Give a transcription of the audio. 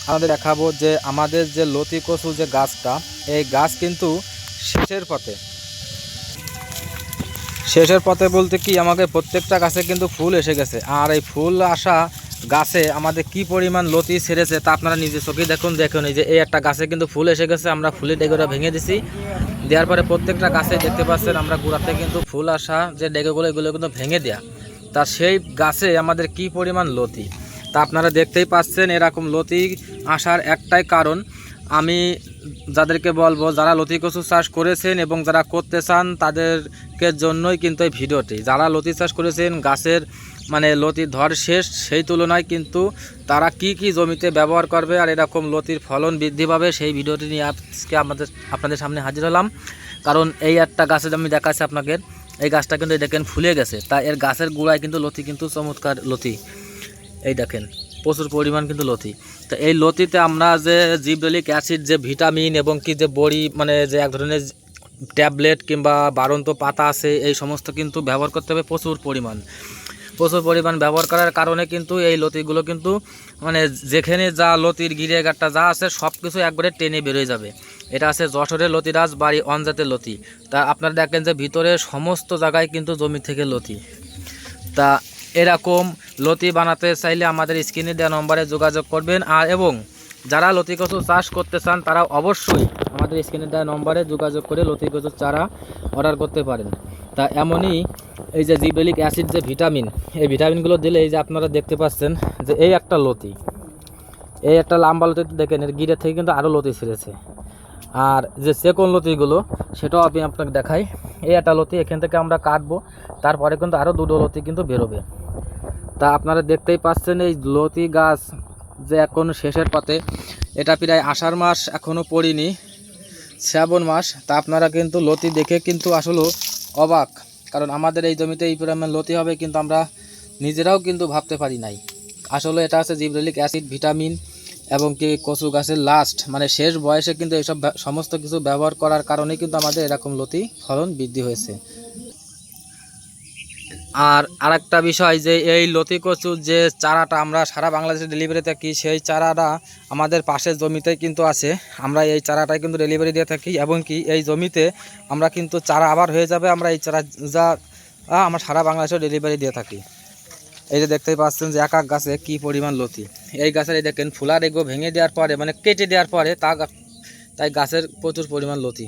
আমাদের দেখাবো যে আমাদের যে লতি কচু যে গাছটা, এই গাছ কিন্তু শেষের পথে বলতে কি আমাদের প্রত্যেকটা গাছে কিন্তু ফুল এসে গেছে। আর এই ফুল আসা গাছে আমাদের কি পরিমাণ লতি ছেড়েছে তা আপনারা নিজে চোখেই দেখুন। এই যে এই একটা গাছে কিন্তু ফুল এসে গেছে, আমরা ফুলের ডেগোটা ভেঙে দিছি। দেওয়ার পরে প্রত্যেকটা গাছে দেখতে পাচ্ছেন আমরা গোড়াতে কিন্তু ফুল আসা যে ডেগোগুলো এগুলো কিন্তু ভেঙে দেয়া। তা সেই গাছে আমাদের কি পরিমাণ লতি তা আপনারা দেখতেই পাচ্ছেন। এরকম লতি আসার একটাই কারণ, আমি যাদেরকে বলবো যারা লতি কচু চাষ করেছেন এবং যারা করতে চান তাদেরকে জন্যই কিন্তু এই ভিডিওটি। যারা লতি চাষ করেছেন গাছের লতি ধর শেষ, সেই তুলনায় কিন্তু তারা কি কি জমিতে ব্যবহার করবে আর এরকম লতির ফলন বৃদ্ধি পাবে সেই ভিডিওটি নিয়ে আজকে আপনাদের সামনে হাজির হলাম। কারণ এই একটা গাছের আমি দেখাচ্ছি আপনাকে, এই গাছটা কিন্তু দেখেন ফুলে গেছে। তা এর গাছের গোড়ায় কিন্তু লতি কিন্তু চমৎকার লতি, এই দেখেন প্রচুর পরিমাণ কিন্তু লতি। তো এই লতিতে আমরা যে জিবরেলিক অ্যাসিড যে ভিটামিন এবং কি যে বড়ি যে এক ধরনের ট্যাবলেট কিংবা বাড়ন্ত পাতা আছে, এই সমস্ত কিন্তু ব্যবহার করতে হবে প্রচুর পরিমাণ ব্যবহার করার কারণে কিন্তু এই লতিগুলো কিন্তু যেখানে যা লতির গিরিয়াঘাটটা যা আছে সব কিছু একবারে টেনে বেরোয় যাবে। এটা আছে যশোরের লতিরাজ বাড়ি অনজাতের লতি। তা আপনারা দেখেন যে ভিতরে সমস্ত জায়গায় কিন্তু জমি থেকে লতি। তা এরকম লতি বানাতে চাইলে আমাদের স্ক্রিনে দেওয়া নম্বরে যোগাযোগ করবেন। আর এবং যারা লতি কচু চাষ করতে চান তারা অবশ্যই আমাদের স্ক্রিনে দেওয়া নম্বরে যোগাযোগ করে লতি কচুর চারা অর্ডার করতে পারেন। তা এমনই এই যে জিবরেলিক অ্যাসিড যে ভিটামিন, এই ভিটামিনগুলো দিলে এই যে আপনারা দেখতে পাচ্ছেন যে এই একটা লতি, এই একটা লাম্বা লতি দেখেন এর গিরের থেকে কিন্তু আরও লতি ছেড়েছে। আর যে সেকন্ড লতিগুলো সেটাও আমি আপনাকে দেখাই। এই একটা লতি এখান থেকে আমরা কাটবো, তারপরে কিন্তু আরও দুটো লতি কিন্তু বেরোবে। তা আপনারা দেখতেই পাচ্ছেন এই লতি গাছ যে এখন শেষের পথে, এটা প্রায় আষাঢ় মাস এখনও পড়িনি, শ্রাবণ মাস। তা আপনারা কিন্তু লতি দেখে কিন্তু আসলে অবাক, কারণ আমাদের এই জমিতে এই পরিমাণ লতি হবে কিন্তু আমরা নিজেরাও কিন্তু ভাবতে পারি নাই। আসলে এটা আছে জিবরেলিক অ্যাসিড ভিটামিন এবং কি কচু গাছের লাস্ট শেষ বয়সে কিন্তু এইসব সমস্ত কিছু ব্যবহার করার কারণে কিন্তু আমাদের এরকম লতি ফলন বৃদ্ধি হয়েছে। আর আরেকটা বিষয় যে এই লতি কচুর যে চারাটা আমরা সারা বাংলাদেশে ডেলিভারি থাকি, সেই চারাটা আমাদের পাশের জমিতেই কিন্তু আছে। আমরা এই চারাটাই কিন্তু ডেলিভারি দিয়ে থাকি এবং কি এই জমিতে আমরা কিন্তু চারা আবার হয়ে যাবে, আমরা এই চারা যা আমরা সারা বাংলাদেশে ডেলিভারি দিয়ে থাকি। এই যে দেখতেই পাচ্ছেন যে এক এক গাছে কি পরিমাণ লতি। এই গাছের এই দেখেন ফুলার এগো ভেঙে দেওয়ার পরে কেটে দেওয়ার পরে তাই গাছের প্রচুর পরিমাণ লতি।